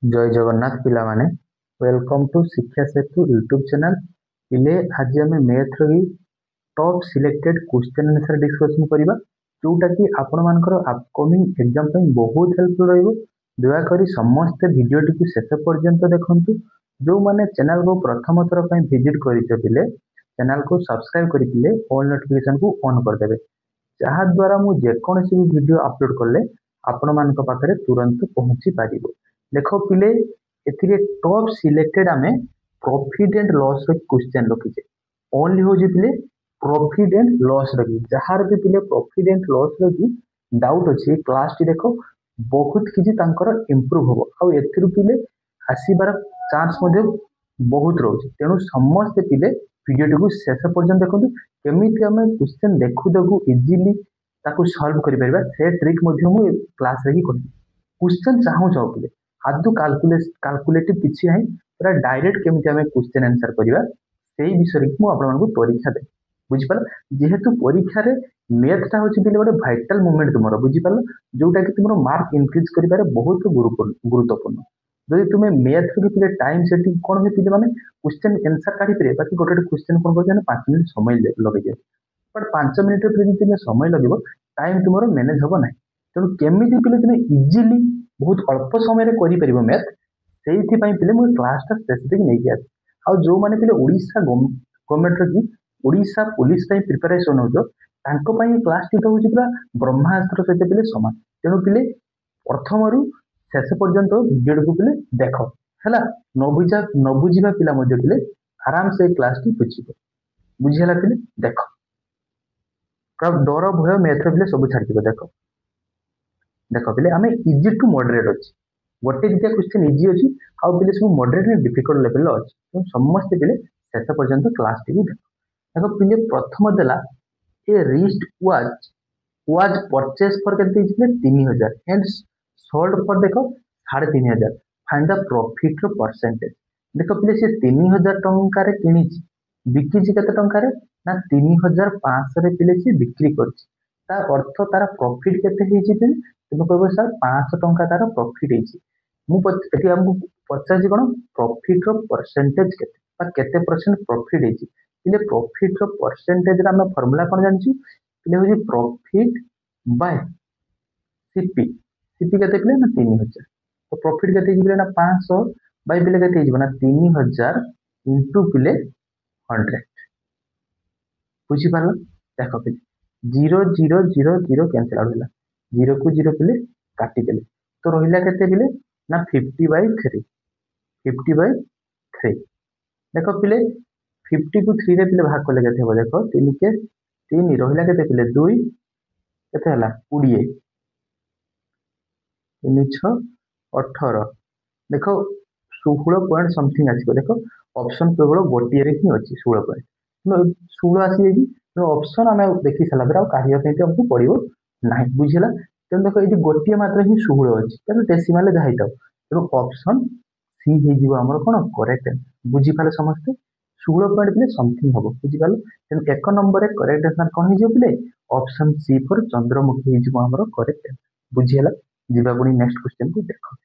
जय जगन्नाथ पिला माने वेलकम टू शिक्षा सेतु यूट्यूब चैनल पिले आज आम मैथ री top selected question answer discussion करबा जोटा कि आपण मानकर अपकमिंग एग्जाम पे बहुत हेल्पफुल रहइबो। दया करी समस्त वीडियो टी शेष पर्यंत देखंतु। जो माने चैनल को प्रथम थर पे विजिट करिते पिले चैनल को सब्सक्राइब करिले ऑल नोटिफिकेशन को ऑन कर देबे, जहा द्वारा मु जेकोसी भी वीडियो अपलोड करले आपण मानक पाखरे तुरंत पहुंची पारिबो। देखो पिले एथिरे टॉप सिलेक्टेड आमे प्रॉफिट एंड लॉस रे क्वेश्चन रखिजे। ओनली हो जे पिले प्रॉफिट एंड लॉस रखी जहार भी पिले प्रॉफिट एंड लॉस रखी डाउट अछि क्लास टी देखो बहुत किछि तांकर इंप्रूव होबो आ एथिरु पिले आसीबार चांस मध्ये बहुत रहउछि। तेनु समस्त पिले वीडियो टी को शेष पर्यंत देखंतु केमिति हमें क्वेश्चन देखु देखु इजीली ताकू सॉल्व करि परबा से ट्रिक मध्ये मु क्लास रे ही कहि क्वेश्चन चाहू चाहू पिले आदु कैलकुलेटिव किछि है पूरा डायरेक्ट केमिति हमें क्वेश्चन आंसर करबा सेही विषय मु आपण मानकु परीक्षा दे बुझि पाल। जेहेतु परीक्षा रे मैथ ता होछि पिले गोटे वाइटल मोमेंट तुमरो बुझि पाल जोटा कि तुमरो मार्क इंक्रीज करिबारे बहुत गुरुत्वपूर्ण। जदि तुमे मैथ के पिले टाइम सेटिंग कोन हे पिले माने क्वेश्चन आंसर काढी परे बाकी गोटे क्वेश्चन कोन करछन 5 मिनिट समय लगे जाय बट 5 मिनिट रे तुमे समय लगिबो टाइम तुमरो मैनेज होबो नै। तेणु केमिति पिले तुमे इजीली बहुत अल्प समय रे करि परिबो मैथ सेही पई पिले मु क्लास ता स्पेसिफिक नै किया आ जो माने पिले ओडिसा गवर्नमेंट रे की ओडिसा पुलिस पई प्रिपरेशन होजो तांको पई क्लास टी तो होछि पूरा ब्रह्मास्त्र सहित पिले समान। तेणु पिले प्रथम रु शेष पर्यंत वीडियो को पिले देखो हैला न बुझिबा पिला मध्ये पिले आराम से क्लास टी बुझिबो बुझिला पिले देखो कब डर भय मैथ रे पिले सब छाड़ दिबो। देखो देखो पिले हमें इजी टू मॉडरेट अछि गोटे दिटा क्वेश्चन इजी अछि आ पिले सब मॉडरेट ने डिफिकल्ट लेवल लो अछि। तो समस्त पिले शेष पर्यंत क्लास टी देखो। देखो पिले प्रथम देला a wrist was purchase for केते इजले 3000 एंड सोल्ड फॉर देखो 3500 फाइंड द प्रॉफिट रो परसेंटेज। देखो पिले से 3000 टंका रे किनिछि बिकिछि केते टंका रे ना 3500 रे पिले से बिक्री करछि ता अर्थ तार प्रॉफिट केते हेछि पिले तुम कहबो सर 500 टंका तार प्रॉफिट हेछि मु एटी हमकु पचाछि कोन प्रॉफिट रो परसेंटेज केते बा केते परसेंट प्रॉफिट हेछि पिले प्रॉफिट रो परसेंटेज रा हम फार्मूला कोन जानछि पिले होछि प्रॉफिट बाय सीपी सीपी केते पिले ना 3000 तो प्रॉफिट केते हिजबे ना 500 बाय पिले केते हिजबे ना 3000 इनटू पिले 100 बुझि पारलो। देखो पिले 0 0 0 0 कैंसिल आउट होला 0 को 0 पिले काटी देले तो रहिला केते पिले ना 50/3 50/3। देखो पिले 50 को 3 रे पिले भाग करले केते हो देखो 3 के 3 रहिला केते पिले 2 केते हला 20 3 6 18 देखो 16 पॉइंट समथिंग आसी देखो ऑप्शन केवल गोटिए रे ही अछि 16 पॉइंट नो 16 आसी जेकी तो ऑप्शन हमें देखि सला पर काढिया पे हमको पड़िबो नाही बुझिला। तेन देखो एटी गोटिए मात्र ही 16 अछि तेन डेसिमल जा हिताव तो ऑप्शन सी हे जीव हमर कोन करेक्ट बुझि पाले समझते 16 पॉइंट पिले समथिंग हबो बुझि पाले। तेन एक नंबर रे करेक्ट आंसर कोन हे जीव पिले ऑप्शन सी फॉर चंद्रमुखी हे जीव हमर करेक्ट बुझिला। जीवा पुनी नेक्स्ट क्वेश्चन को देखो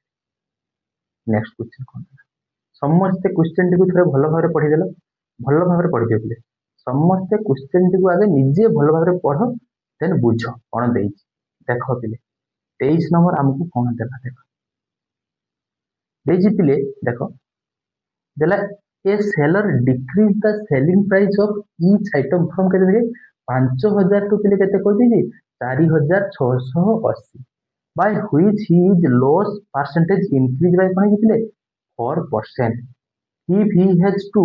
नेक्स्ट क्वेश्चन कोन समस्त क्वेश्चन टी को थोड़े भलो भाबरे पढि देला भलो भाबरे पढि दियो पिले समस्त क्वेश्चन टी को आगे निजे भलो भाबरे पढो देन बुझो कोन देई देखो पिले 23 नंबर हमकु कोन देला देखो देजी पिले देखो देला a seller decrease the selling price of each item from केते देखे 5000 टू पिले केते कर देजी 4680 by which his loss percentage increase by कोन पिले 4%। if he has to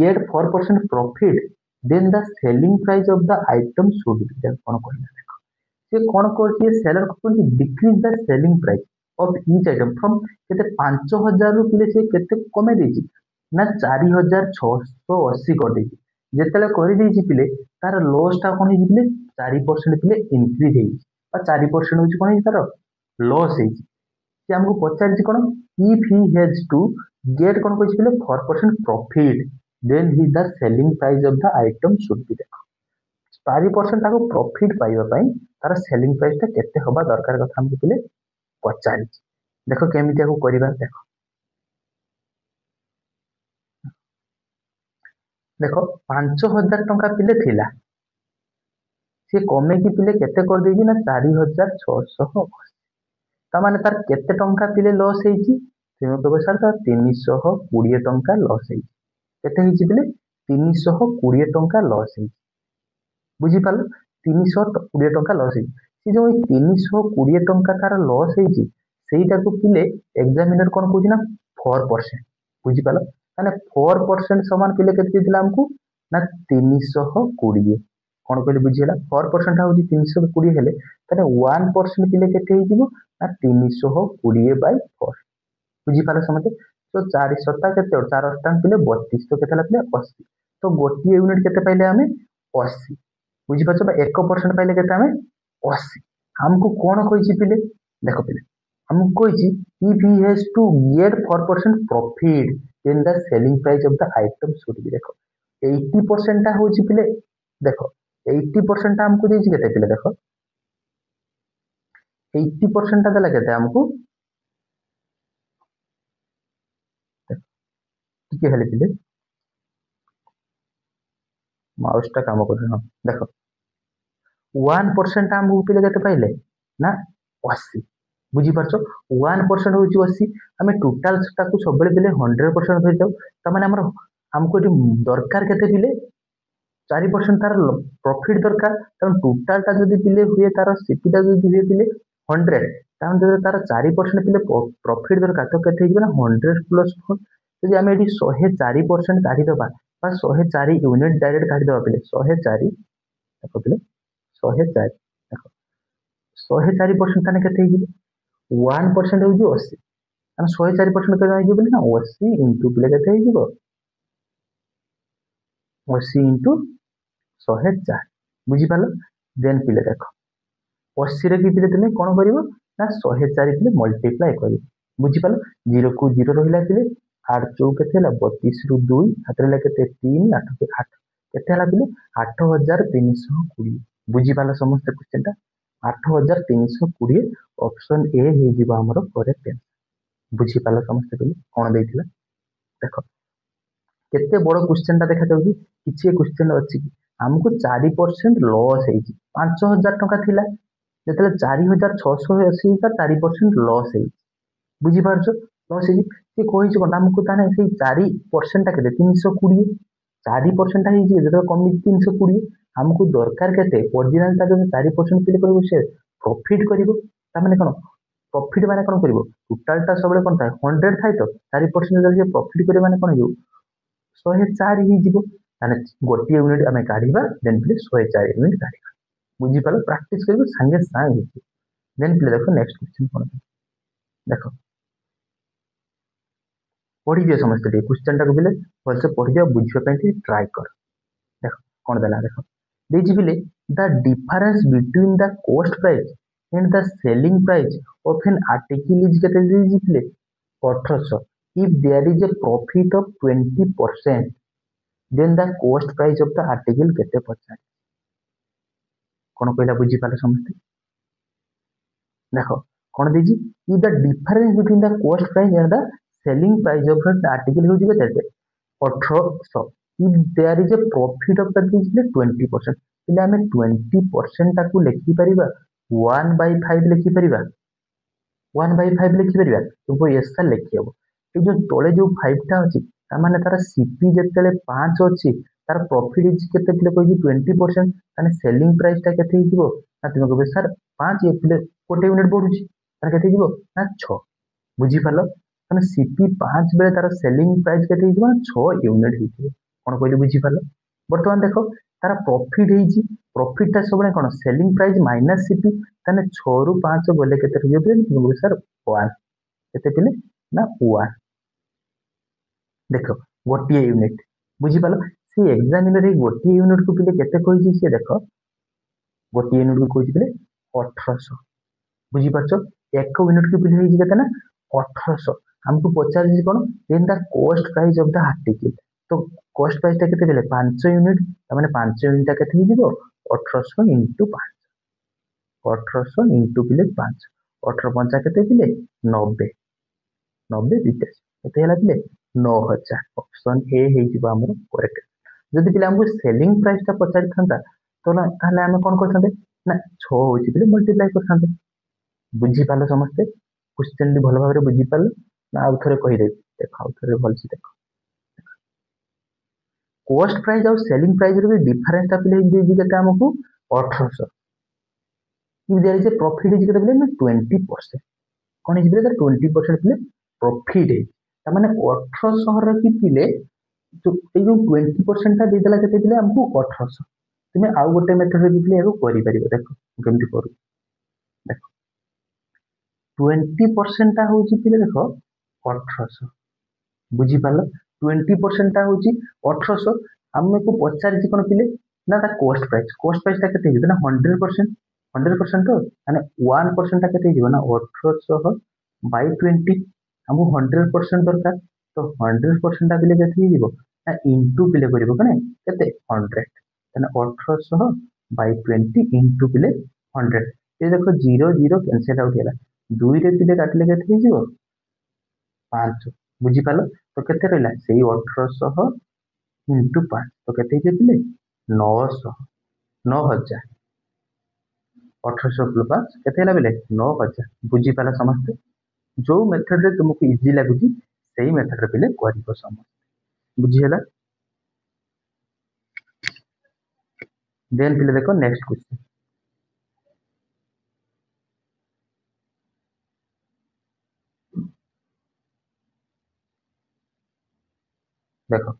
get 4% profit then the selling price of the item should be कोन कहला देखो से कोन करछि seller cone decrease the selling price of each item from केते 5000 रु पिले से केते कमे देछि ना 4680 कर देछि जेतेले करि देछि पिले तार लॉस ता कोन हे पिले 4% पिले इंक्रीज हे आ 4% होछि कोन हे तार लॉस हे से हमको पचार कोन if he has to get कोन कहछि पिले 4% profit then he the selling price of the item should be देखो 4% ताको प्रॉफिट पाइबा पई तार सेलिंग प्राइस ता केते होबा दरकार कथा हमको पिले पचार देखो केमिति को करिबा देखो देख 5,000 पिले थिला सी कमेकी पिले केते कर देछि ना 4,680 तार तार केते टंका पिले लॉस ହେଇଛି तेणु कहबो सर तार 320 टंका लॉस ହେଇଛି केते ହେଇଛି पिले 320 टंका लॉस ହେଇଛି बुझी पाल 320 टंका लॉस ହେଇଛି सी जो 320 टंका तार लॉस ହେଇଛି ସେଇଟାକୁ ପିଲେ एग्जामिनर कोन कहूछि ना 4% बुझी पाल माने 4% समान पिले केते दिला हमकू ना 320 कौन कहले बुझीला 4% हूँ 320 हेले 1% पिले केते हो ना 320/4 बुझीपार समझे तो 4 सत्ता केते 4 अष्टांग पिले 32 तो केते पिले 80 तो गोटे यूनिट केते पाइले हमें 80 बुझीपार 1% पाइले केते हमें 80 हमको कौन कहिछि पिले देखो पिले हमको कहिछि if he has to get 4% profit then the selling price of the item should be देखो 80% टा होछि पिले देखो 80% टा हमको देछि केते पिले देखो 80% टा देला केते हमको टिके हेले पिले माउस टा काम कर हाँ देखो 1% हमको पिले केते पाइले ना 80 बुझी पारछो 1% होछि 80 हमें टोटल टाको सबले पिले 100% धरि जाऊ त माने हमको एटी दरकार केते पिले 4% तार प्रॉफिट दरकार कारण टोटल टा जदी पिले हुए तार सीपी टा जदी हुए पिले 100 तान जदी तार 4% पिले प्रॉफिट दरकार तो केते हिबना 100 प्लस 4 जदी हम एटी 104% काढी दबा बा 104 यूनिट डायरेक्ट काढी दबा पिले 104 देखो पिले 104 देखो 104% ताने केते हिबो 1% होजी 80 हम 104% केते हिबो पिले ना 80 इनटू पिले केते हिबो 80 इनटू 104 बुझी पालो देन पिले देखो 80 रे की पिले तुमे कोन करिवो ना 104 पिले मल्टीप्लाई करिवो बुझी पालो 0 को 0 रहिला पिले 8 चौ केते हला 32 रु 2 हातरे ला केते 3 8 के 8 केते हला पिले 8320 बुझी पालो समस्त क्वेश्चन टा 8320 ऑप्शन ए हे जिबा हमरो करेक्ट बुझी पालो समस्त पिले कोन देथिला देखो केते बड़ क्वेश्चन टा देखा जाउची किछि क्वेश्चन अछि हमको 4% लॉस है 5,000 टंका थिला जेतले 4,680 का 4% लॉस है बुझी पारछो लॉस है से कहिछ कोन हमको ताने से 4% टा केते 320 4% है जे जेतो कमी 320 हमको दरकार केते ओरिजिनल ता जो 4% पिले करबो से प्रॉफिट करबो ता माने कोन प्रॉफिट माने कोन करबो टोटल टा सबले कोन थाए 100 थाए तो 4% जे प्रॉफिट करे माने कोन हो 104 ही जीवो माने गोटे यूनिट आमे काढिबा देन प्लीज 104 यूनिट काढिबा बुझी पालो प्रैक्टिस करबो संगे संग देन प्लीज देखो नेक्स्ट क्वेश्चन कोन देखो पढ़ी दियो समस्त टे क्वेश्चन टा को बिले भलसे पढ़ी दियो बुझिबा पई ट्राई कर देखो कोन देला देखो देजी बिले the difference between the cost price and the selling price of an article is केते देजी बिले 1800 if there is a profit of 20% then the cost price of the article केते पचार कोन कहला बुझी पाले समस्त देखो कोन देजी if the difference between the cost price and the selling price of the article होजी केते 1800 if there is a profit of the display 20% એટલે ଆମେ 20% टाकू लेखि परिबा 1/5 लेखि परिबा 1/5 लेखि परिबा तो एसा लेखि हबो ए जो तळे जो 5 टा अछि ता माने तार सीपी जेतेले 5 अछि तार प्रॉफिट इज केते पिले कोइ 20% माने सेलिंग प्राइस ता केते हिजिबो ना तुम कहबे सर 5 ए पिले कोटे यूनिट बढ़ुची तार केते हिजिबो ना 6 बुझी पालो माने सीपी 5 बेले तार सेलिंग प्राइस केते हिजिबो ना 6 यूनिट हिजिबो कोन कहले बुझी पालो वर्तमान देखो तार प्रॉफिट हिजी प्रॉफिट ता सबले कोन सेलिंग प्राइस माइनस सीपी ताने 6 रु 5 बोले केते हिजिबो तुम कहबे सर 1 केते पिले ना 1 देखो गोटे यूनिट बुझी पालो सी एग्जामिनर गोटे यूनिट को पिले केते कहिछि से देखो गोटे यूनिट को कहिछि पिले 1800 बुझी पाछो एक यूनिट को पिले हिछि केते ना 1800 हमको पचार जी कोन then the cost price of the article तो कॉस्ट प्राइस ता केते पिले 5 यूनिट त माने 5 यूनिट ता केते हिजिबो 1800 * 5 1800 * पिले 5 18 5 केते पिले 90 90 केते हला पिले 9000 ऑप्शन ए हे जिबा हमर करेक्ट जदि पिले हमको सेलिंग प्राइस टा पचारि थांता तो ताहले आमे कोन करथांते ना 6 होची पिले मल्टीप्लाई करथांते। बुझी पालो समस्ते क्वेश्चन भल भाव बुझी पालो ना आउ थरे कहि दे देख आउ थरे भल से देख कॉस्ट प्राइस और सेलिंग प्राइस रे डिफरेंस ता पिले दे जी केते हमको 1800 कि दे जे प्रॉफिट जे केते पिले ना 20% कोन जे पिले 20% पिले प्रॉफिट है ता माने 1800 रे कि पिले तो ए जो 20% ता दे देला केते पिले हमको 1800 तुमे आउ गोटे मेथड रे पिले एगो करि परिबो देखो केमति करू देखो 20% ता होची पिले देखो 1800 बुझी पालो 20% ता होची 1800 हमने को पचारि कोन पिले ना ता कॉस्ट प्राइस ता केते हिजो ना 100% तो माने 1% ता केते हिजो ना 1800 बाय 20 हमको 100% दरकार तो 100% ता पिले केते हिजो ना इनटू पिले करिवो कने केते 100 तने 1800 बाय 20 इनटू पिले 100 ये देखो 0 0 कैंसिल आउट होला 2 रे पिले काटले केते हिजो 5 बुझी पालो तो केते रहला सेही 1800 इंटू 5 तो केते हिजो 900 9000 1800 प्लस 5 केते होला बेले 9000 बुझी पाला समस्त जो मेथड रे तुमको इजी लागुची सेही मेथड रे पिले करिवो समस्त बुझी होला। देन पिले देखो नेक्स्ट क्वेश्चन देखो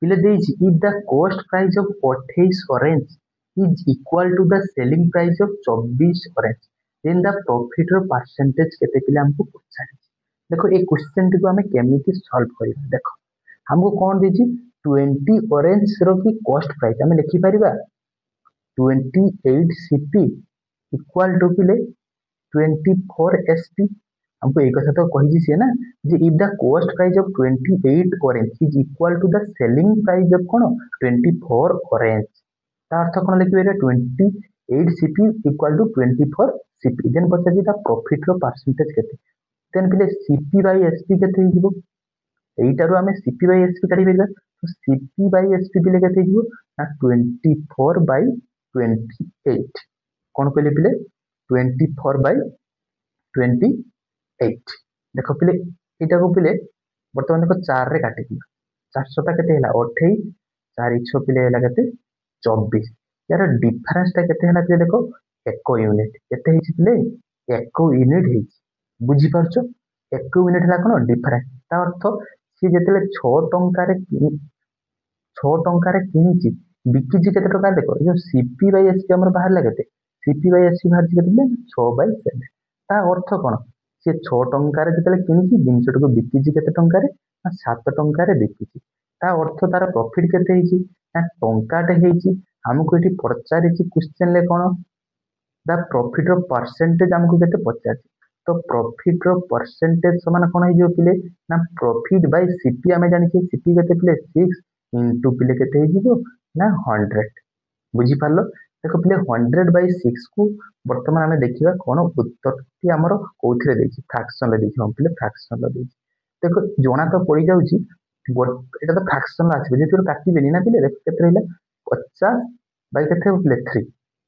पिले देइछि if the cost price of 28 orange is equal to the selling price of 24 orange then the profit रो परसेंटेज केते पिले हमको पचारि देखो ए क्वेश्चन को हमें केमिति सॉल्व करिबा देखो हमको कोन देछि 20 ऑरेंज रो की कॉस्ट प्राइस हमें लिखि परिबा 28 cp इक्वल टू पिले 24 sp हमको एक कथा तो कहि छी ना जे if the cost price of 28 orange is equal to the selling price of कोन 24 ऑरेंज ता अर्थ कोन लिखिबे 28 cp equal to 24 cp then पछा दा प्रॉफिट रो परसेंटेज केते देन पिले cp बाय sp केते हिजो एइटारो हमें cp बाय sp काढी बेला तो cp बाय sp पिले केते हिजो ना 24 बाय 28 कोन कहले पिले 24 बाय 28 देखो पिले एटा को पिले वर्तमान देखो 4 रे काटी दियो 400 ता केते हला 28 4 6 पिले हला केते 24 यार डिफरेंस ता केते हला पिले देखो 1 यूनिट केते हिची पिले 1 यूनिट हिची बुझी परछो 1 यूनिट हला कोन डिफरेंस ता अर्थ सी जेतेले 6 टंका रे 6 टंका रे किनिची बिकिची केते टका देखो जो सीपी बाय एसपी हमर बाहर लागते सीपी बाय एसपी बाहर केते 6 बाय 7 ता अर्थ कोन से 6 टंका रे जेतेले किनिची जिंसटको बिकिची केते टंका रे 7 टंका रे बिकिची ता अर्थ तार प्रॉफिट केते हिची ना टंकाटे हिची हमको एठी पचारिची क्वेश्चन ले कोन द प्रॉफिट रो परसेंटेज हमको केते पचारि तो प्रॉफिट रो परसेंटेज समान कोन हिजो पिले ना प्रॉफिट बाय सीपी हमें जानि छी सीपी केते पिले 6 इनटू पिले केते हिजो ना 100 बुझी पालो देखो पिले 100 बाय 6 को वर्तमान हमें देखिबा कोन उत्तर टी हमरो कोथिरे देछि फ्रैक्शन ले देछि हम पिले फ्रैक्शन ले देछि देखो जोना तो पड़ी जाउची एटा तो फ्रैक्शन ला आछि जेतु काटि बेनी ना पिले देखो केते रहला 50 बाय केते पिले 3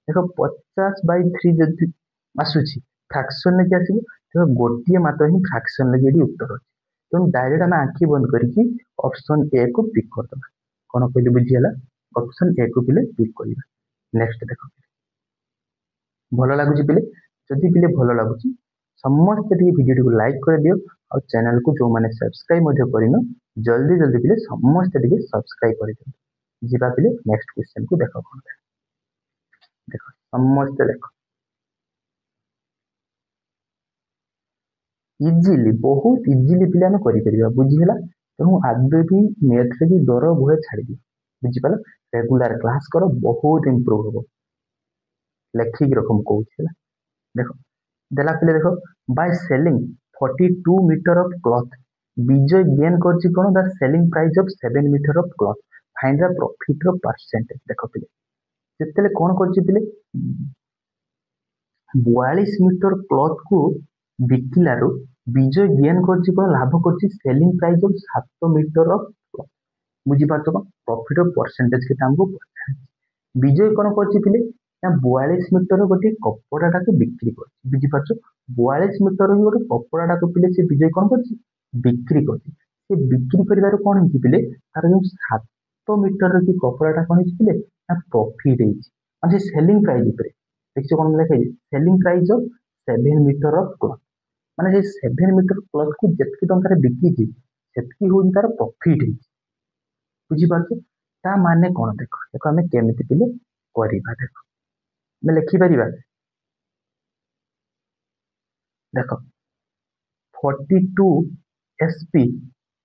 देखो 50 बाय 3 जदि आसुची फ्रैक्शन ले आसीबो तो गोटिए मात्र ही फ्रैक्शन ले एडी उत्तर अछि तो डायरेक्ट हम आंखी बंद करके ऑप्शन ए को पिक कर दबा कोन कहले बुझियला ऑप्शन ए को पिले पिक करिबा नेक्स्ट देखो भलो लागुची पिले जदि पिले भलो लागुची समस्त टी वीडियो को लाइक कर दियो और चैनल को जो माने सब्सक्राइब मध्ये करिनो जल्दी जल्दी पिले समस्त टी सब्सक्राइब कर दियो जिबा पिले नेक्स्ट क्वेश्चन को देखो कोन देखो समस्त देखो इजीली बहुत इजीली पिले हम करि परिबा बुझिला तो आदि भी मैथ रे भी डर भय छाड़ी दियो बुझि पालो रेगुलर क्लास करो बहुत इंप्रूव हो लेखिक रकम कहूला देखो देला पिले देखो by selling 42 metre of cloth विजय गेन करछि कोन the selling price of 7 metre of cloth find the profit रो परसेंटेज देखो पिले जेतेले कोन करछि पिले 42 मीटर क्लॉथ को ବିକିଲାରୁ ବିଜୟ ଗେନ୍ କରିଛି କ'ଣ ଲାଭ କରିଛି ସେଲିଂ ପ୍ରାଇସ୍ ଅଫ୍ 7 ମିଟର ବୁଝିପାରୁଛ କ'ଣ ପ୍ରଫିଟ୍ ପରସେଣ୍ଟେଜ କେତେ ଆମକୁ ପଚାରିଛି। ବିଜୟ କ'ଣ କରିଛି ପିଲେ ନା 42 ମିଟର ଗୋଟିଏ କପଡ଼ାଟାକୁ ବିକ୍ରି କରିଛି। ବୁଝିପାରୁଛ 42 ମିଟର ଗୋଟେ କପଡ଼ାଟାକୁ ପିଲେ ସେ ବିଜୟ କ'ଣ କରିଛି ବିକ୍ରି କରିଛି। ସେ ବିକ୍ରି କରିବାରୁ କ'ଣ ହେଇଛି ପିଲେ ତାର ଯୋଉ 7 ମିଟର କି କପଡ଼ାଟା କ'ଣ ହେଇଛି ପିଲେ ନା ପ୍ରଫିଟ୍ ହେଇଛି। ଆଉ ସେ ସେଲିଂ ପ୍ରାଇସ୍ ଉପରେ ଦେଖିଛ କ'ଣ ଲେଖା ହେଇଛି selling price of 7 metre of cloth ମାନେ ସେ 7 ମିଟର କ୍ଲଥ୍କୁ ଯେତିକି ଟଙ୍କାରେ ବିକିଛି ସେତିକି ହଉଛି ତାର ପ୍ରଫିଟ୍ ହେଇଛି। ବୁଝିପାରୁଛ ତା ମାନେ କ'ଣ ଦେଖ ଆମେ କେମିତି ପିଲେ କରିବା ଦେଖ ଆମେ ଲେଖିପାରିବା ଦେଖ 42 SP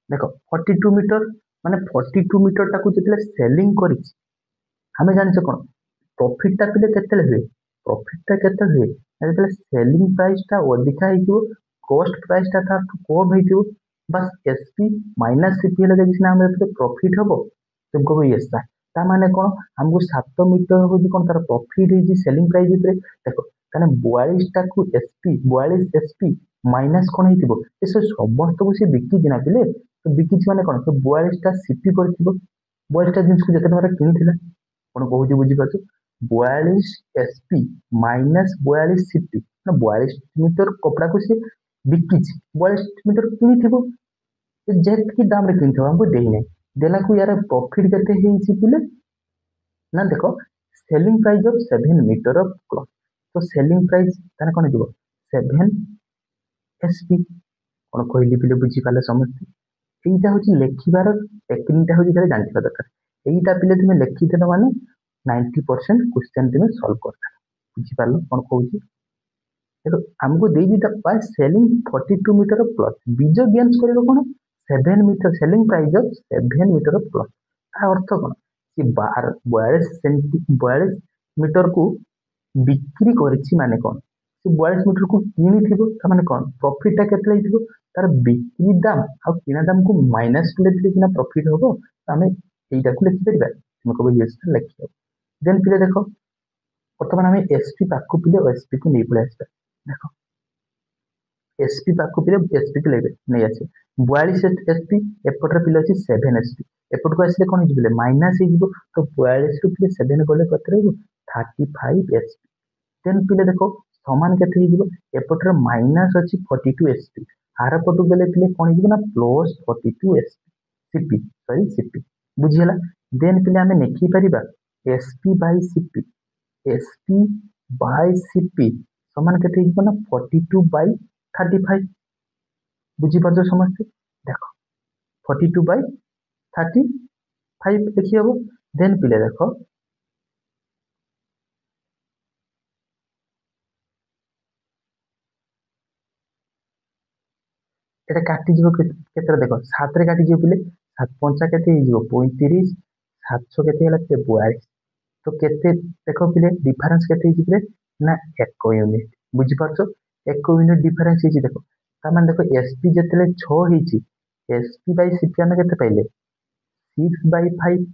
ଦେଖ 42 ମିଟର ମାନେ 42 ମିଟରଟାକୁ ଯେତେବେଳେ ସେଲିଂ କରିଛି ଆମେ ଜାଣିଛେ କ'ଣ ପ୍ରଫିଟ୍ଟା ପିଲେ କେତେବେଳେ ହୁଏ ପ୍ରଫିଟ୍ଟା କେତେବେଳେ ହୁଏ ଯେତେବେଳେ ସେଲିଂ ପ୍ରାଇସ୍ଟା ଅଧିକା ହେଇଥିବ କଷ୍ଟ ପ୍ରାଇସ୍ଟା ତାଠୁ କମ୍ ହେଇଥିବ ବାସ୍ SP ମାଇନସ୍ CP ହେଲେ ଯାଇକି ସିନା ଆମର ଏଥିରେ ପ୍ରଫିଟ୍ ହବ तुमको भी यस था ता माने कोन हमको 7 मीटर होजी कोन तार प्रॉफिट है जी सेलिंग प्राइस ऊपर देखो काने 42 टा को एसपी 42 एसपी माइनस कोन हेतिबो ए समस्त को से बिकी दिना पिले तो बिकी माने कोन तो 42 टा सीपी करथिबो 42 टा जिंस को जते टका किनिथिला कोन कहूजी बुझी पाछो 42 एसपी माइनस 42 सीपी ना 42 मीटर कपड़ा को से बिकी 42 मीटर किनिथिबो जेतकी दाम रे किनिथिबो हमको देही नै देला को यार प्रॉफिट केते हेछि पिले ना देखो selling price of 7 metre of cloth तो सेलिंग प्राइस ताने कोन दिबो 7 एसपी कोन कहली पिले बुझी पाले समझते एटा होछि लेखिबार टेक्निकटा होछि करे जानथिबा दरकार एटा पिले तुमे लेखि देलो माने 90% क्वेश्चन तुमे सॉल्व करता बुझी पालो कोन कहूछि देखो हमको देई दिता by selling 42 metre of cloth बीजो गेन्स करिवो कोन 7 metre selling price of 7 metre of cloth ता अर्थ कोन कि 42 मीटर को बिक्री करिछि माने कोन से 42 मीटर को किनी थिबो ता माने कोन प्रॉफिट ता केतले हिथिबो तार बिक्री दाम आ किना दाम को माइनस ले दिले किना प्रॉफिट होबो हमें एटा को लिखि परिबा हम कहबो यस लिखियो देन पिले देखो वर्तमान हमें एसपी पाकु पिले एसपी को नै पळे आछा देखो एसपी पाकु पिले एसपी को लेबे नै आछे 42 एसपी एपटर पिले अछि 7 एसपी एपट को आसले कोन हिजिबे माइनस हिजिबो तो 42 रु पिले 7 गले कत रहबो 35 एसपी देन पिले देखो समान केते हिजिबो एपटर माइनस अछि 42 एसपी आर पटु गले पिले कोन हिजिबो ना plus 42 SP CP sorry CP बुझियला देन पिले हमें लिखि परिबा SP by CP SP by CP समान केते हिजिबो ना 42 बाय 35 बुझी पारछो समझते देखो 42 बाय 35 लिखि हबो देन पिले देखो एटा काटी जिवो केतरा देखो 7 रे काटी जिवो पिले 7 पंचा केते हिजिवो 35 700 केते हला 42 तो केते देखो पिले डिफरेंस केते हिजि पिले ना 1 यूनिट बुझी पारछो 1 यूनिट डिफरेंस हिजि देखो ता माने देखो एसपी जेतले 6 हिजि एसपी बाय सीपी हम केते पाइले 6 बाय 5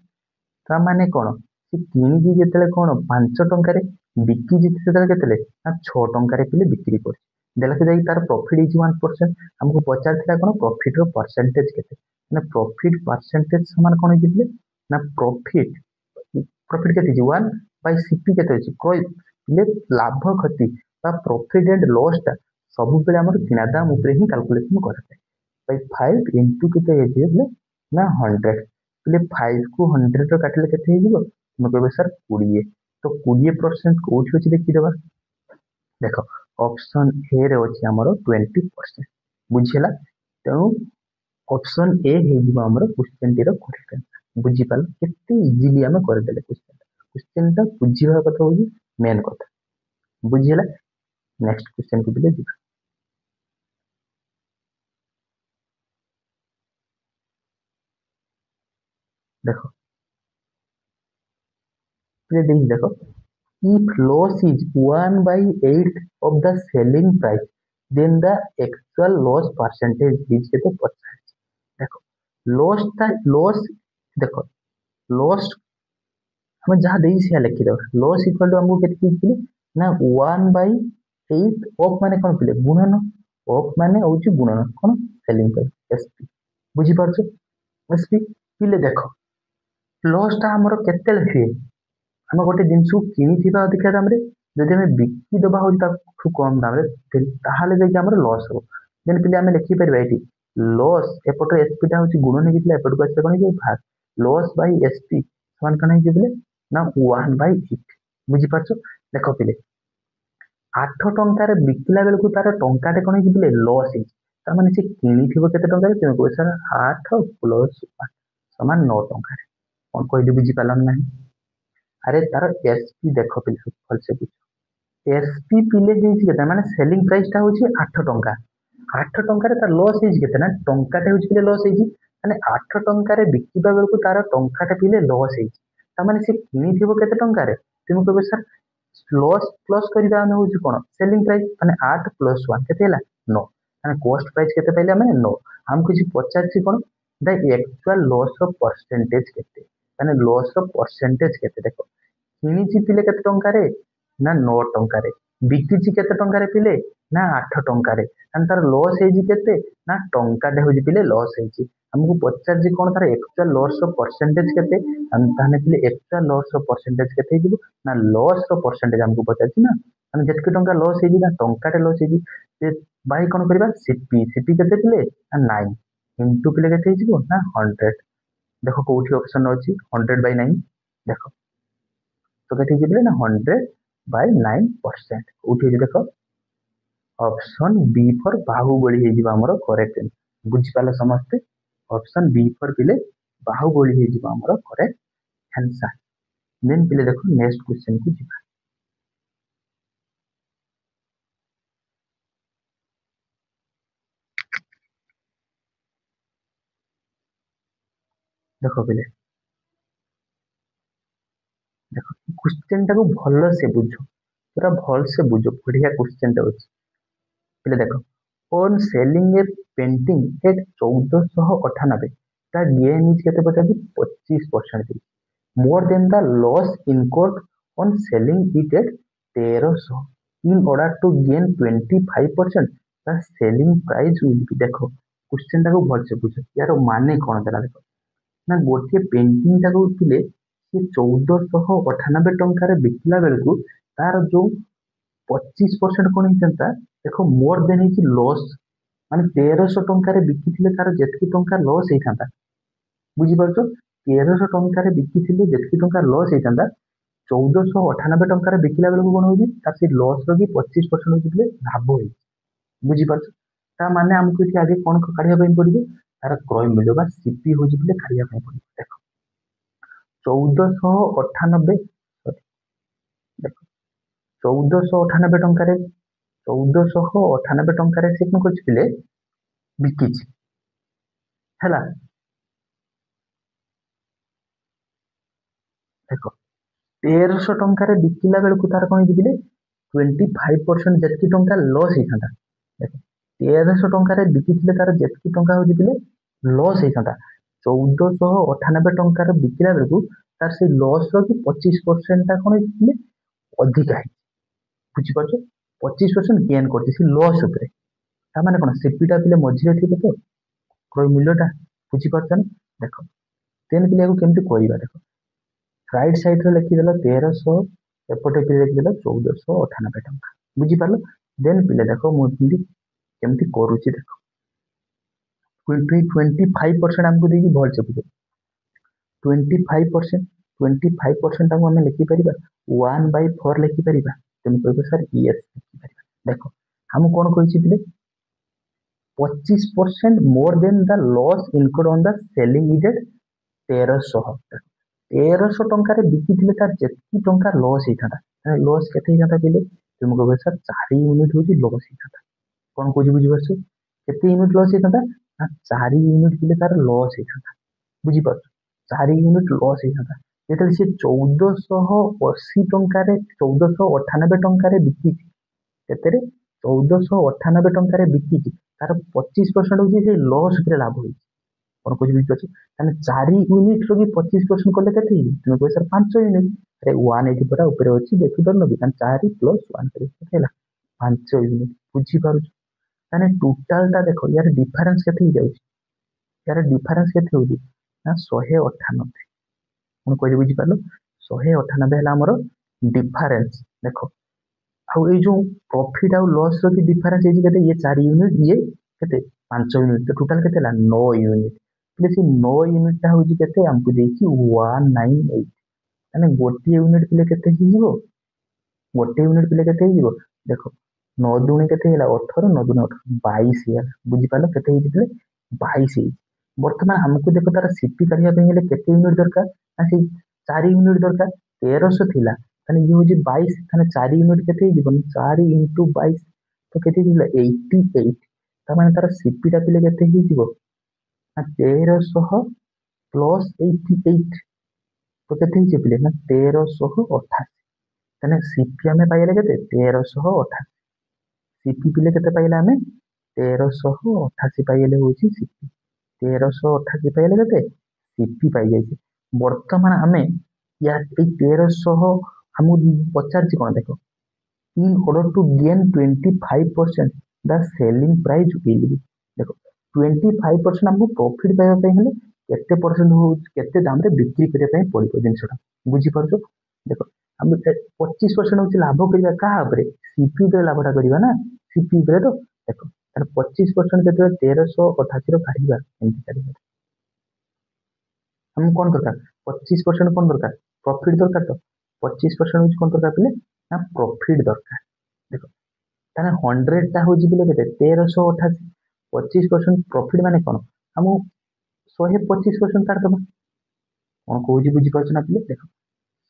ता माने कोन से किनि जी जेतले कोन 5 टंका रे बिकी जिते केतले ना 6 टंका रे पिले बिक्री कर देला से जाई तार प्रॉफिट इज 1% हमको पचार थिला कोन प्रॉफिट रो परसेंटेज केते ना प्रॉफिट परसेंटेज समान कोन हिजिले ना प्रॉफिट प्रॉफिट केते जी 1 बाय सीपी केते अछि कोइ ले लाभ क्षति बा प्रॉफिट एंड लॉस ता सब बेले हमर किना दाम ऊपर ही कैलकुलेशन करते बाय 5 इनटू केते हेजिले ना 100 ले 5 को 100 रो काटले केते हेजिबो हम कहबे सर 20 तो 20% कोठी अछि देखि देबा देखो ऑप्शन ए रे अछि हमर 20% बुझिला तेनु ऑप्शन ए हेजिबो हमर क्वेश्चन टी रो करेक्ट बुझि पाल केते इजीली हम कर देले क्वेश्चन ता बुझिबा कथा होई मेन कथा बुझिला नेक्स्ट क्वेश्चन को बिले दिबा देखो ये देखो if loss is 1 by 8 of the selling price then the actual loss percentage is केते 50 देखो लॉस देखो लॉस हम जहाँ देई से लिखि दो लॉस इक्वल टू हमको केते किले ना 1 by 8 ऑफ माने कोन पिले गुणन ଅଫ୍ ମାନେ ହଉଛି ଗୁଣନ କଣ ସେଲିଂ ପ୍ରାଇସ୍ ଏସପି ବୁଝିପାରୁଛ। ଏସପି ପିଲେ ଦେଖ ଲସ୍ଟା ଆମର କେତେବେଳେ ହୁଏ ଆମେ ଗୋଟେ ଜିନିଷକୁ କିଣିଥିବା ଅଧିକା ଦାମରେ ଯଦି ଆମେ ବିକିଦେବା ହଉଛି ତାଠୁ କମ ଦାମରେ ତାହେଲେ ଯାଇକି ଆମର ଲସ୍ ହବ। ଯେମିତି ପିଲେ ଆମେ ଲେଖିପାରିବା ଏଇଠି ଲସ୍ ଏପଟେ ଏସପିଟା ହଉଛି ଗୁଣନ ହେଇଥିଲା ଏପଟକୁ ଆସିଲେ କଣ ହେଇଯିବ ଭାଗ ଲସ୍ ବାଇ ଏସପି ସମାନ କଣ ହେଇଯିବ ପିଲେ ନା 1/8 ବୁଝିପାରୁଛ। ଦେଖ ପିଲେ 8 ଟଙ୍କାରେ ବିକିଲା ବେଳକୁ ତାର ଟଙ୍କାଟେ କଣ ହେଇଛି ପିଲେ ଲସ୍ ହେଇଛି ତାମାନେ ସେ କିଣିଥିବ କେତେ ଟଙ୍କାରେ ତେଣୁ କହିବ ସାର୍ 8 ପ୍ଲସ୍ 1 ସମାନ 9 ଟଙ୍କାରେ କଣ କହିଲି ବୁଝିପାରିଲ ନାହିଁ। ଆରେ ତାର ଏସପି ଦେଖ ପିଲେ ଭଲସେ ବୁଝ ଏସପି ପିଲେ ହେଇଛି କେତେ ମାନେ ସେଲିଂ ପ୍ରାଇସଟା ହଉଛି 8 ଟଙ୍କା 8 ଟଙ୍କାରେ ତାର ଲସ୍ ହେଇଛି କେତେ ନା ଟଙ୍କାଟେ ହଉଛି ପିଲେ ଲସ୍ ହେଇଛି ମାନେ 8 ଟଙ୍କାରେ ବିକିବା ବେଳକୁ ତାର ଟଙ୍କାଟେ ପିଲେ ଲସ୍ ହେଇଛି ତାମାନେ ସେ କିଣିଥିବ କେତେ ଟଙ୍କାରେ ତେଣୁ କହିବ ସାର୍ ଲସ୍ ପ୍ଲସ୍ କରିବା ଆମେ ହଉଛି କଣ ସେଲିଂ ପ୍ରାଇସ୍ ମାନେ 8 ପ୍ଲସ୍ 1 କେତେ ହେଲା 9 ମାନେ କଷ୍ଟ ପ୍ରାଇସ୍ କେତେ ପାଇଲେ ଆମେ 9 ଆମକୁ କିଛି ପଚାରିଛି କଣ ଦ ଆକ୍ଚୁଆଲ ଲସ୍ ର ପରସେଣ୍ଟେଜ କେତେ ମାନେ ଲସ୍ ର ପରସେଣ୍ଟେଜ କେତେ ଦେଖ କିଣିଛି ପିଲେ କେତେ ଟଙ୍କାରେ ନା 9 ଟଙ୍କାରେ ବିକିଛି କେତେ ଟଙ୍କାରେ ପିଲେ ନା 8 ଟଙ୍କାରେ ତାର ଲସ୍ ହେଇଛି କେତେ ନା ଟଙ୍କାଟେ ହଉଛି ପିଲେ ଲସ୍ ହେଇଛି ଆମକୁ ପଚାରିଛି କଣ ତାର ଆକ୍ଚୁଆଲ ଲସ୍ ର ପରସେଣ୍ଟେଜ କେତେ ତାହେଲେ ପିଲେ ଆକ୍ଚୁଆଲ ଲସ୍ ର ପରସେଣ୍ଟେଜ କେତେ ହେଇଯିବ ନା ଲସ୍ ର ପରସେଣ୍ଟେଜ ଆମକୁ ପଚାରିଛି ନା ମାନେ ଯେତିକି ଟଙ୍କା ଲସ୍ ହେଇଛି ନା ଟଙ୍କାଟେ ଲସ୍ ହେଇଛି ସେ ବାଇ କଣ କରିବା ସିପି ସିପି କେତେ ପିଲେ ନା 9 ଇଣ୍ଟୁ ପିଲେ କେତେ ହେଇଯିବ ନା 100 ଦେଖ କୋଉଠି ଅପସନ ଅଛି 100/9 ଦେଖ ତ କେତେ ହେଇଛି ପିଲେ ନା 100/9% କୋଉଠି ହେଇଛି ଦେଖ ଅପସନ ବି ଫର ବାହୁବଳି ହେଇଯିବ ଆମର କରେକ୍ଟ ବୁଝିପାରିଲ ସମସ୍ତେ ଅପସନ ବି ଫର ପିଲେ ବାହୁବଳି ହେଇଯିବ ଆମର କରେକ୍ଟ ଆନ୍ସର। ଦେନ୍ ପିଲେ ଦେଖ ନେକ୍ସଟ କ୍वेଶ୍चन କୁ ଯିବା ଦେଖ ପିଲେ ଦେଖ क्वेश्चन टाको भल से बुझ पूरा भल से बुझ बढ़िया क्वेश्चन टा अछि पिले देखो on selling a painting at 1498 ता गेन इज केते पता दी 25% more than the loss incurred on selling it at 1300 in order to gain 25% the selling price will be देखो क्वेश्चन टाको भल से बुझ यार माने कोन देला देखो ना गोटे पेंटिंग टाको पिले से 1498 टंकार बिकला बेलू तार जो 25% कौन होता देखो मोर देन लॉस माने 1300 टंकार बिकी तार जितकी टंका लॉस होता बुझीपार 1300 टंकार बिकी जितकी टंका लॉस होता 1498 टंकार बिकला बेलू कौन हो लॉस रि 25% लाभ हो बुझीपार माने आमको ये आगे कौन काढ़ा पड़ो तार क्रय मूल्य बा सीपी हो काढ़ा पड़ो देख 1498 देख 1498 टंकार 1498 टंकार से कौन कर बिकी है देख 1300 टंकार बिकिला बेलू तार कौन हो 25% जितकी टंका लॉस होता देख 1300 टंकार बिकी तार जितकी टंका हो लॉस होता 1498 टंकार बिकिला बेलू तार से लॉस रि 25% कौन अधिका है बुझीपार 25% गेन कर लॉस मैंने कौन सीपीटा पे मझे थी तो क्रय मूल्यटा बुझीपार देख तेन पे केमती कहवा देख राइट साइड लिखिदेल 1300 एपटे पे लिखिदेल 1498 टंका बुझीपार देन पे देख मुझे केमती करुच्ची देख 25% आमको देखिए भल से बुझे 25% आम लिखिपर 1/4 लिखिपर तुम कह सर यस लिखिपर देख हम कौन कही 25% more than the loss incurred on the selling is at 1300 टंकार बिकी तार जितकी टंका लॉस होता लॉस के तुम कह सर 4 यूनिट हूँ लॉस होता कौन कह बुझीपार के यूनिट लॉस होता 4 यूनिट पे तार लॉस होता बुझीपार 4 यूनिट लॉस होता जो सी 1480 टंकार 1498 टंकार बिकी 1498 टंकार बिकी तार 25% हूँ लॉस लाभ हो कौन कह बुझीपार 4 यूनिट रि 25% कले के तुम कह सर 5 यूनिट अरे 180 पूरा अच्छी देखिपार कि 4 + 1 5 यूनिट बुझीपार ताने टोटालटा देखो यार डिफरेंस केते हो जाउची यार डिफरेंस केते होउची ना 198 हम कहली बुझी पालो 198 हला हमर डिफरेंस देखो आउ ए जो प्रॉफिट आउ लॉस रो की डिफरेंस है केते ये 4 यूनिट ये केते 5 यूनिट तो टोटल केते ला 9 यूनिट प्लस 9 यूनिट टा होची केते हमको देची 198 माने गोटी यूनिट पिले केते हिजिवो गोटे यूनिट पिले केते हिजिवो देखो 9 दुणे केते होला 18 9 दुणे 18 22 होला बुझी पालो केते हिजिले 22 वर्तमान हमको देखो तार सीपी करिया पे हेले केते यूनिट दरकार ना से 4 यूनिट दरकार 1300 थिला ताने ये होजी 22 ताने 4 यूनिट केते हिजिबो 4 into 22 तो केते हिजिला 88 ता माने तार सीपी टा पिले केते हिजिबो ना 1300 प्लस 88 तो केते हिजिबले ना 1388 ताने सीपी हमें पाइले केते 1388 सीपी पिले केते पाइले हमें 1388 पाइले होची सीपी 1388 पाइले केते सीपी पाइ जाइछे वर्तमान हमें या 1300 हमु पचार छी कोन देखो in order to gain 25% the selling price will be देखो 25% हमको प्रॉफिट पाइबा पे हेले केते परसेंट हो केते दाम रे बिक्री करे पे पड़िबो जिनसटा बुझी परछो देखो हम 25% होची लाभ करिया का हमरे सीपी पे लाभटा करिवा ना सीपी पे तो देखो तार 25% केते 1388 रो काढिबा एंती काढिबा हम कोन दरकार 25% कोन दरकार प्रॉफिट दरकार तो 25% होची कोन दरकार पले ना प्रॉफिट दरकार देखो ताने 100 टा होची बिले केते 1388 25% प्रॉफिट माने कोन हम 125% काट दबा कोन कहूची बुझी परछ ना पिले देखो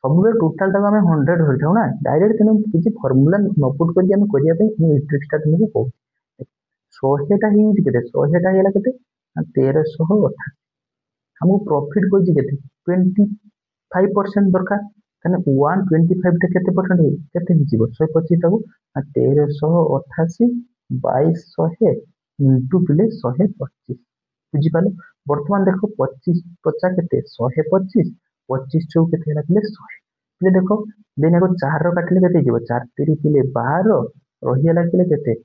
सबले टोटल टाको हमें 100 धरि थाउ ना डायरेक्ट तने किछि फार्मूला न पुट करि हम करिया पे मैं ट्रिक्स टा तुमको कहू 100 टा ही केते 100 टा हेला केते 1388 हमको प्रॉफिट कोची केते 25% दरकार तने 125 टा केते परसेंट हे केते हिजिबो 125 टाको 1388 2200 इनटू पिले 125 बुझी पालो वर्तमान देखो 25 50 केते 125 25 चौ केते हेला पिले 100 पिले देखो देने को 4 रो काटले केते हिजिबो 4 3 पिले 12 रहिला पिले केते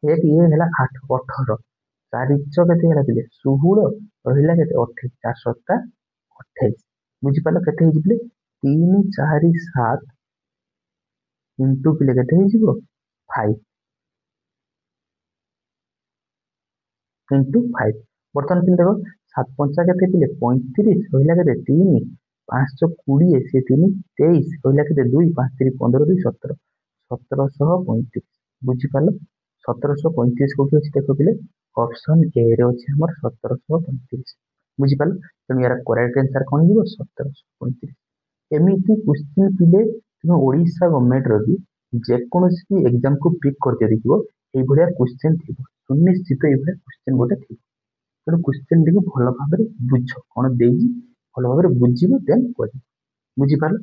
एक ये हेला 8 18 4 च केते हेला पिले 16 रहिला केते 28 4 सत्ता 28 बुझी पालो केते हिजिबले 3 4 7 इनटू पिले केते हिजिबो 5 इनटू 5 वर्तमान पिले देखो 7 पंचा केते पिले 35 रहिला केते 3 5 20 से 3 23 रहिला केते 2 5 3 15 2 17 1735 बुझी पालो 1735 कोठी अछि देखो पिले ऑप्शन ए रे अछि हमर 1735 बुझी पालो तेनु यार करेक्ट आंसर कोन हिबो 1735 एमिति क्वेश्चन पिले तुम ओडिशा गवर्नमेंट रो भी जे कोनोसी एग्जाम को पिक करते देखिबो एई भलिया क्वेश्चन थिबो सुनिश्चित एई भलिया क्वेश्चन गोटे थिबो तेनु क्वेश्चन टिको भलो भाबरे बुझो कोन देई भलो भाबरे बुझिबो देन करि बुझी पालो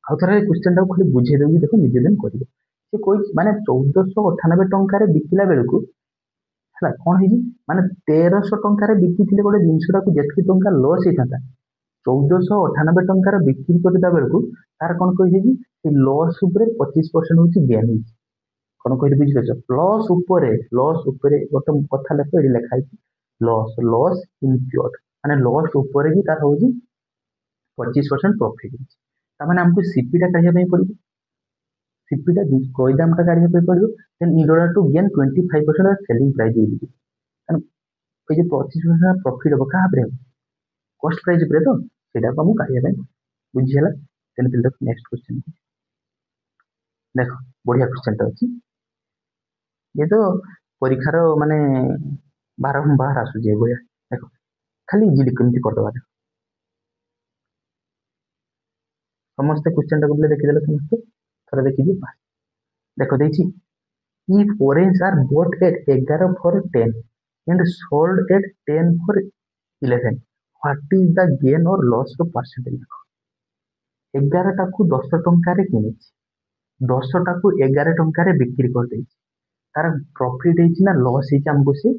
आउ थरे क्वेश्चन टाको खाली बुझे देबी देखो निजे देन करिवो से कोई माने 1498 टंका रे बिकिला बेलकु हला कोन हिजी माने 1300 टंका रे बिकिथिले गोटे जिंसटा को जेतकी टंका लॉस हेताता 1498 टंका रे बिक्री करदा बेलकु तार कोन कहि हिजी से लॉस ऊपर 25% होची गेन हिजी कोन कहि बुझि पछ लॉस ऊपर गोटे कथा लेखो एडी लेखा हिजी लॉस इनक्योर्ड माने लॉस ऊपर ही तार होजी 25% प्रॉफिट हिजी ता माने हमको सीपी टा कहिया पई पड़ी सीपी टा कोई दाम टा कहिया पई पड़ो then in order to gain 25% selling price हिजी कान ए जे 25% प्रॉफिट हो का हमरे कॉस्ट प्राइस ऊपर तो सेटा को हम कहिया पई बुझियला देन फिर नेक्स्ट क्वेश्चन देखो बढ़िया क्वेश्चन टा अछि ये तो परीक्षार माने बारंबार आसु जे बढ़िया देखो खाली इजीली केमती कर दबा समस्त क्वेश्चन टा को देखि देले समस्त थोड़ा देखि दियो देखो देखि if orange are bought at 11 for 10 and sold at 10 for 11 what is the gain or loss of percentage 11 टाकू 10 टंका रे किनिछि 10 टाकू 11 टंका रे बिक्री कर देछि तार प्रॉफिट हेछि ना लॉस हेछि हमको से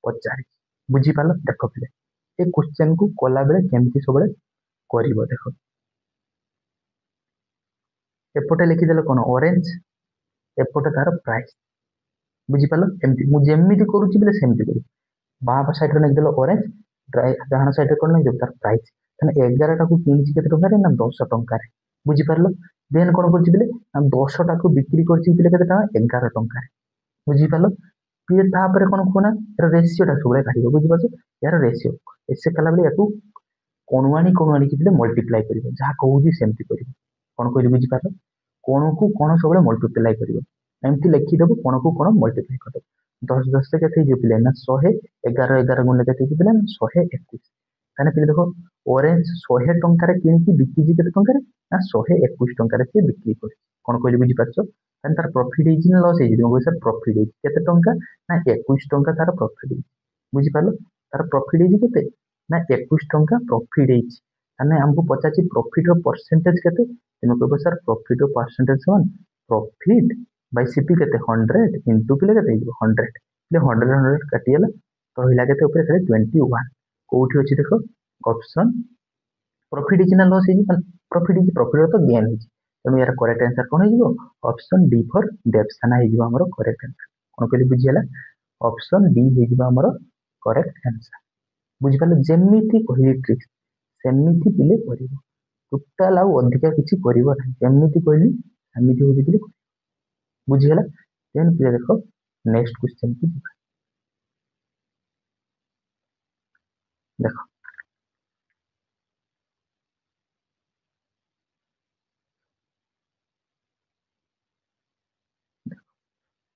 पचारि बुझी पालो देखो पले ए क्वेश्चन को कोला बेले केमती सबले करिवो देखो एपटे लिखि देले कोन ऑरेंज एपटे तार प्राइस बुझिपाल एमती मुझे करुच्ची बोले सेमती कर बाँ सैड्रे नहीं देल ऑरेंज डाण सैड्रे कौन नहीं तार प्राइस तेना 11टा को किणी केते टंका ना 10 टंका बुझिपार देन कौन कर 10टा को बिक्री कर 11 टंका बुझिपाल फिर तापर कौन कहना यार रेसीोटा सब काट बुझिपार यार रेसीो एसे कला बेले या कणुआणी कि मल्टीप्लाई कर जहाँ कहूँ सेमती कर कौन कहली बुझिपार कण को कण सब मल्टीप्लाई कर एमती लिखिदेव कण को कण मल्टीप्लाई कर 10 10 के पिले ना 100 11 गुण के पिले 121 ताने पिले देख ऑरेंज 100 टंकार कि बिकी के टंकार ना 121 टंकार से बिक्री कर कौन कहली बुझिपार तार प्रॉफिट ना लॉस हो सर प्रॉफिट केते टंका ना 21 टंका तार प्रॉफिट बुझिपार तार प्रॉफिट केते ना 21 टंका प्रॉफिट ताने हमको पचार प्रॉफिट परसेंटेज केते तेणु कह sir profit percentage one profit by CP केते 100 इंटू पिले केते 100 पिले 100 काटिगला तो रहिला केते ऊपर खाली 21 कोठी अछि देखो ऑप्शन प्रॉफिट ना लॉस प्रॉफिट तो गेन है तेणु यार करेक्ट आंसर कौन हो ऑप्शन डी फॉर देवसाना हो हमर करेक्ट आंसर कौन कहली बुझीला ऑप्शन डी हो हमर करेक्ट आंसर बुझिपाल जेमिति कहली ट्रिक्स सेमिति पिले करिवो टोटाल आउ अधिका किछि करिवो नै जेमिति कहली सेमिति होई पिले बुझीला देन पिले देखो नेक्स्ट क्वेश्चन की देखो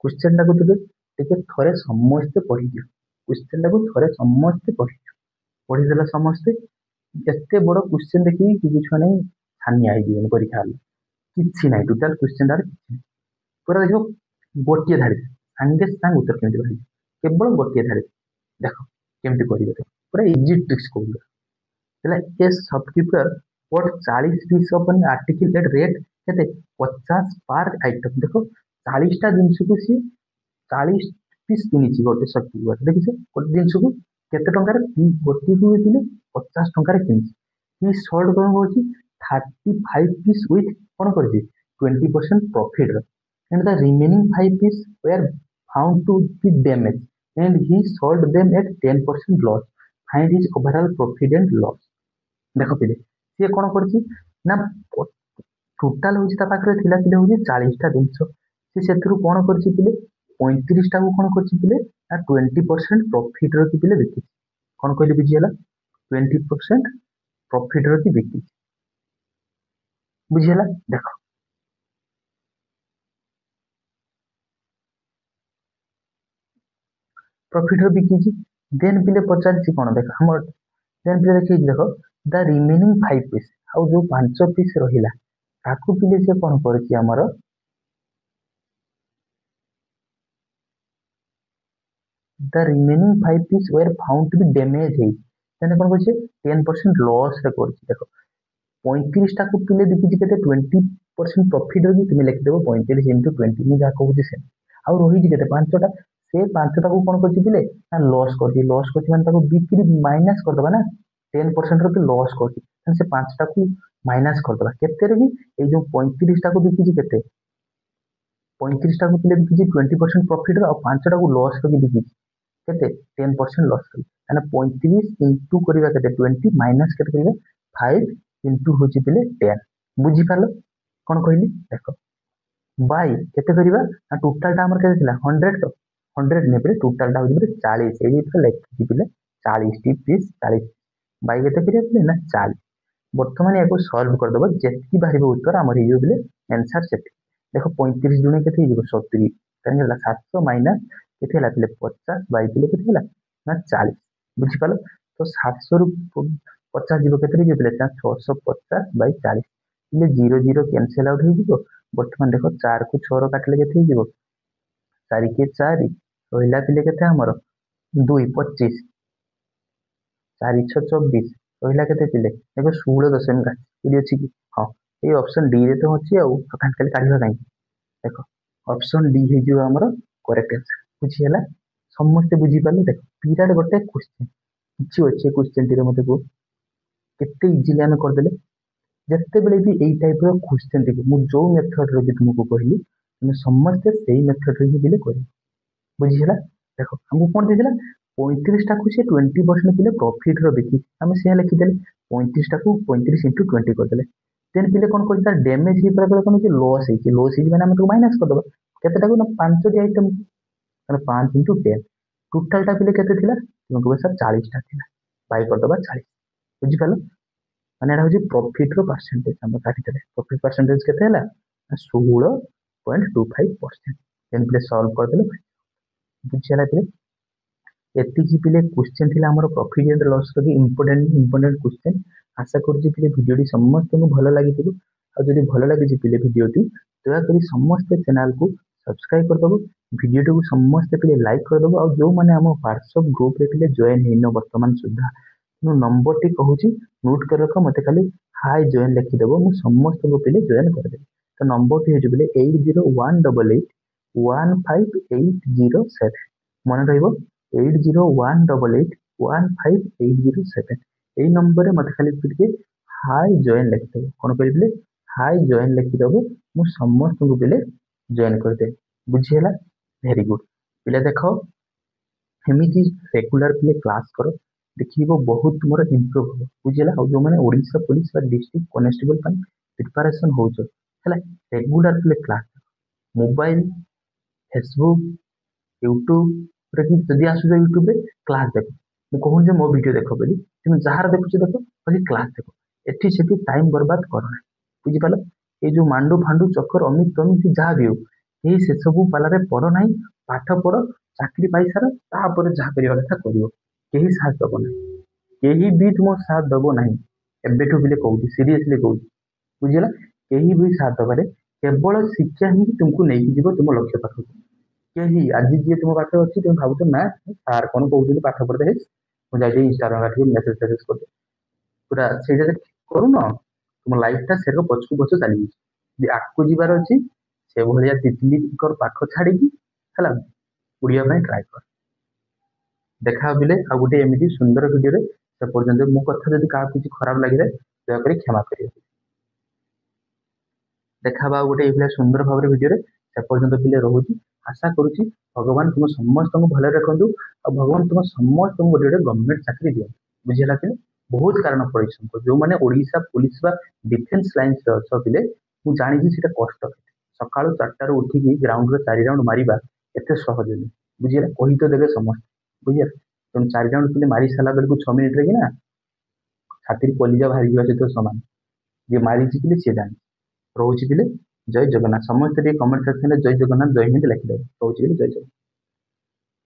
क्वेश्चन टाको टिके थरे समस्ते पढ़ी दियो क्वेश्चन टाको थरे समस्ते पढ़ी देला समस्ते एते बड़ क्वेश्चन देखि कि किछ नै छानिया आइ दिबन परीक्षा हल किछि नै टोटल क्वेश्चन टार किछि पूरा देखो गोटिए धाड़ी संगे संग उत्तर केमति बाहरी केवल गोटिए धाड़ी देखो केमति करिवे पूरा इजी ट्रिक्स कहू એટલે એ shopkeeper what 40 piece of an article at rate केते 50 पर आइटम देखो 40 टा जिनिस को सी 40 पीस किनिछि गोटे शॉपकीपर देखिछे गोटे जिनिस को केते टंका रे गोटे को दिले 50 टंका रे किनिछि ई शॉर्ट कोन होछि 35 पीस विथ कोन करछि 20% profit and the remaining 5 pieces were found to be damaged and he sold them at 10% loss find his overall profit and loss देखो पिले सी कौन कर टोटाल हूँ पाखे थिला पिले हूँ 40 टा जिनस से कौन कर पिले 35 टा को कौन कर पिले 20% प्रॉफिट रखी पिले बिकी कौन कहली बुझीगला 20% प्रॉफिट रखी बिकी बुझीगला देखो प्रॉफिट बिकी देन पिले पचार कौन देख हम देन पिले देखिए देखो द रिमेनिंग 5 पीस आउ जो 5 पीस रहिला ताकू पिले से कौन करछि हमर the remaining 5 piece were found to be damage है तेने कौन करछि 10% लॉस रे करछि देखो 35 टा को पिले बिकी केते 20% प्रॉफिट होगी तुम लिख देबो 35 into 20 मु जा कहूछि से आउ रहि केते 5 टा से 5 टा को कौन करछि पिले ना लॉस करछि माने ताको बिक्री माइनस कर दबा ना 10% रो लॉस करछि से 5 टा को माइनस कर दबा केते रे भी ए जो 35 टा को बिकी केते 35 टा को पिले बिकी 20% प्रॉफिट रो 5 टा को लॉस करके बिकी केते 10% लॉस कर माने 35 इनटू करबा केते 20 माइनस केते करबा 5 इनटू होछि पिले 10 बुझी पालो कोन कहली देखो बाय केते करबा ना टोटल टा हमर केते थिला 100 तो 100 ने पे टोटल टा होछि 40 एई तो लिखि पिले 40 टी पीस 40 बाय केते करिया पिले ना 40 वर्तमान याको सॉल्व कर दबो जेति बाहरिबो उत्तर हमर हिजो पिले आंसर सेट देखो 35 गुणे केते हिजो 70 काहे 700 माइनस केते हला पिले 50 बाय पिले केते हला ना 40 बुझी पालो तो 700 रु 50 जीरो केते हिजो पिले 650 बाय 40 पिले 0 0 कैंसिल आउट हो जिवो वर्तमान देखो 4 को 6 रो काटले केते हिजो 4 के 4 रहिला पिले केते हमर 2 25 4 6 24 रहिला केते पिले देखो 16 दशमिक काटी अछि कि हां ए ऑप्शन डी रे तो अछि आ तो खाली काढिबा काई देखो ऑप्शन डी हे जो हमर करेक्ट आंसर बुझी हला समस्त बुझी पाले देखो पीरियड गोटे क्वेश्चन किछि अछि क्वेश्चन टी रे मते को केते इजीली हम कर देले जत्ते बेले भी एई टाइप रो क्वेश्चन देखो मु जो मेथड रो भी तुमको कहली तुम समस्त सेही मेथड रे ही बिले करी ବୁଝିହେଲା। ଦେଖ ଆମକୁ କ'ଣ ଦେଇଥିଲା 35ଟାକୁ ସେ 20% ପିଲେ ପ୍ରଫିଟ୍ର ଦେଖି ଆମେ ସେୟା ଲେଖିଦେଲେ 35ଟାକୁ 35 × 20 କରିଦେଲେ। ଦେନ୍ ପିଲେ କ'ଣ କରୁଛି ତାର ଡ୍ୟାମେଜ୍ ହେଇଗଲା ବେଳେ କ'ଣ ହେଉଛି ଲସ୍ ହେଇଛି ମାନେ ଆମେ ତାକୁ ମାଇନସ୍ କରିଦେବା କେତେଟାକୁ ନା 5ଟି ଆଇଟମ୍ ତାହେଲେ 5 × 10 ଟୋଟାଲଟା ପିଲେ କେତେ ଥିଲା ତୁମେ କହିବ ସାର୍ 40ଟା ଥିଲା ବାଇ କରିଦେବା 40 ବୁଝିପାରିଲ ମାନେ ଏଇଟା ହେଉଛି ପ୍ରଫିଟ୍ର ପରସେଣ୍ଟେଜ୍ ଆମେ କାଟିଦେଲେ ପ୍ରଫିଟ୍ ପରସେଣ୍ଟେଜ୍ କେତେ ହେଲା 16.25% ଦେନ୍ ପିଲେ ସଲ୍ଭ କରିଦେଲେ ବୁଝିହେଲା ପିଲେ ଏତିକି ପିଲେ କ୍ୱେଶ୍ଚନ୍ ଥିଲା ଆମର ପ୍ରଫିଟ୍ ଆଣ୍ଡ ଲସ୍ର ବି ଇମ୍ପୋର୍ଟାଣ୍ଟ କ୍ୱେଶ୍ଚନ୍ ଆଶା କରୁଛି ପିଲେ ଭିଡ଼ିଓଟି ସମସ୍ତଙ୍କୁ ଭଲ ଲାଗିଥିବ ଆଉ ଯଦି ଭଲ ଲାଗିଛି ପିଲେ ଭିଡ଼ିଓଟି ଦୟାକରି ସମସ୍ତେ ଚ୍ୟାନେଲକୁ ସବସ୍କ୍ରାଇବ୍ କରିଦେବ ଭିଡ଼ିଓଟିକୁ ସମସ୍ତେ ପିଲେ ଲାଇକ୍ କରିଦେବ ଆଉ ଯେଉଁମାନେ ଆମ ହ୍ୱାଟ୍ସଆପ୍ ଗ୍ରୁପ୍ରେ ପିଲେ ଜଏନ୍ ହେଇନ ବର୍ତ୍ତମାନ ସୁଦ୍ଧା ମୁଁ ନମ୍ବରଟି କହୁଛି ନୋଟ୍ କରି ରଖ ମୋତେ ଖାଲି ହାଇ ଜଏନ୍ ଲେଖିଦେବ ମୁଁ ସମସ୍ତଙ୍କୁ ପିଲେ ଜଏନ୍ କରିଦେବି ତ ନମ୍ବରଟି ହେଉଛି ପିଲେ 8018815807 ମନେ ରହିବ 8018815807 এই নম্বরে ମୋତେ ଖାଲି ଟିକେ ହାଇ ଜଏନ୍ ଲେଖିଦେବ କ'ଣ କହିଲେ ହାଇ ଜଏନ୍ ଲେଖିଦେବ ମୁଁ ସମସ୍ତଙ୍କୁ ପିଲେ ଜଏନ୍ କରିଦେବି ବୁଝିହେଲା ଭେରି ଗୁଡ୍ ପିଲା ଦେଖ ଏମିତି ରେଗୁଲାର ପିଲେ କ୍ଲାସ୍ କର ଦେଖିବ ବହୁତ ତୁମର ଇମ୍ପ୍ରୁଭ୍ ହେବ ବୁଝିହେଲା ଆଉ ଯେଉଁମାନେ ଓଡ଼ିଶା ପୋଲିସ ବା ଡିଷ୍ଟ୍ରିକ୍ଟ କନେଷ୍ଟବଲ ପାଇଁ ପ୍ରିପାରେସନ୍ ହେଉଛ ହେଲା ରେଗୁଲାର ପିଲେ କ୍ଲାସ୍ ମୋବାଇଲ ଫେସବୁକ୍ ୟୁଟ୍ୟୁବରେ କି ଯଦି ଆସୁଛ ୟୁଟ୍ୟୁବରେ କ୍ଲାସ୍ ଦେଖ ମୁଁ କହୁନି ଯେ ମୋ ଭିଡ଼ିଓ ଦେଖ ବୋଲି ତୁମେ ଯାହାର ଦେଖୁଛ ଦେଖ ବାକି କ୍ଲାସ୍ ଦେଖ ଏଠି ସେଠି ଟାଇମ୍ ବର୍ବାଦ କର ନାହିଁ ବୁଝିପାରିଲ ଏଇ ଯେଉଁ ମାଣ୍ଡୁ ଫାଣ୍ଡୁ ଚକର ଅମିତ ଯାହା ବି ହଉ କେହି ସେସବୁ ପାଲାରେ ପଡ଼ ନାହିଁ ପାଠ ପଢ଼ ଚାକିରି ପାଇସାର ତାପରେ ଯାହା କରିବା କଥା କରିବ କେହି ସାଥ ଦେବ ନାହିଁ କେହି ବି ତୁମ ସାଥ ଦେବ ନାହିଁ ଏବେଠୁ ପିଲେ କହୁଛି ସିରିୟସଲି କହୁଛି ବୁଝିଲା କେହି ବି ସାଥ ଦେବାରେ କେବଳ ଶିକ୍ଷା ହିଁ ତୁମକୁ ନେଇକି ଯିବ ତୁମ ଲକ୍ଷ୍ୟ ପାଖକୁ କେହି ଆଜି ଯିଏ ତୁମ ପାଖରେ ଅଛି ତୁମେ ଭାବୁଛ ନା ସାର୍ କ'ଣ କହୁଛନ୍ତି ପାଠ ପଢ଼ିଲେ ମୁଁ ଯାଇକି ଇନଷ୍ଟାଗ୍ରାମ ଟିକେ ମେସେଜ କରିଦିଏ ପୁରା ସେଇଟା ଯଦି କରୁନ ତୁମ ଲାଇଫଟା ସେର ପଛକୁ ପଛ ଚାଲିଯାଇଛି ଯଦି ଆଗକୁ ଯିବାର ଅଛି ସେଭଳିଆ ତିତଲିଙ୍କର ପାଖ ଛାଡ଼ିକି ହେଲା ଉଡ଼ିବା ପାଇଁ ଟ୍ରାଏ କର ଦେଖା ବିଲେ ଆଉ ଗୋଟେ ଏମିତି ସୁନ୍ଦର ଭିଡ଼ିଓରେ ସେ ପର୍ଯ୍ୟନ୍ତ ମୋ କଥା ଯଦି କାହାକୁ କିଛି ଖରାପ ଲାଗିଲେ ଦୟାକରି କ୍ଷମା କରିବେ ଦେଖାବା ଆଉ ଗୋଟେ ଏଇଭଳିଆ ସୁନ୍ଦର ଭାବରେ ଭିଡ଼ିଓରେ ସେ ପର୍ଯ୍ୟନ୍ତ ପିଲେ ରହୁଛି ଆଶା କରୁଛି ଭଗବାନ ତୁମ ସମସ୍ତଙ୍କୁ ଭଲରେ ରଖନ୍ତୁ ଆଉ ଭଗବାନ ତୁମ ସମସ୍ତଙ୍କୁ ଗୋଟେ ଗୋଟେ ଗଭର୍ଣ୍ଣମେଣ୍ଟ ଚାକିରି ଦିଅନ୍ତୁ ବୁଝିହେଲା ପିଲେ ବହୁତ କାରଣ ପରିଶ୍ରମ କର ଯେଉଁମାନେ ଓଡ଼ିଶା ପୋଲିସ ବା ଡିଫେନ୍ସ ଲାଇନ୍ସରେ ଅଛ ପିଲେ ମୁଁ ଜାଣିଛି ସେଇଟା କଷ୍ଟ ସକାଳୁ 4ଟାରୁ ଉଠିକି ଗ୍ରାଉଣ୍ଡରେ 4 ରାଉଣ୍ଡ ମାରିବା ଏତେ ସହଜ ନୁହେଁ ବୁଝିହେଲା କହି ତ ଦେବେ ସମସ୍ତେ ବୁଝିଲା ତେଣୁ 4 ରାଉଣ୍ଡ ପିଲେ ମାରି ସାରିଲା ବେଳକୁ 6 ମିନିଟ୍ରେ କିନା ଛାତିରେ କଲିଜା ବାହାରିଯିବା ସହିତ ସମାନ ଯିଏ ମାରିଛି ପିଲେ ସିଏ ଜାଣି ରହୁଛି ପିଲେ ଜୟ ଜଗନ୍ନାଥ ସମସ୍ତେ ଟିକେ କମେଣ୍ଟ ସେକ୍ସନରେ ଜୟ ଜଗନ୍ନାଥ ଜୟ ହିନ୍ଦ ଲେଖିଦେବ ରହୁଛି ପିଲେ ଜୟ ଜଗନ୍ନାଥ।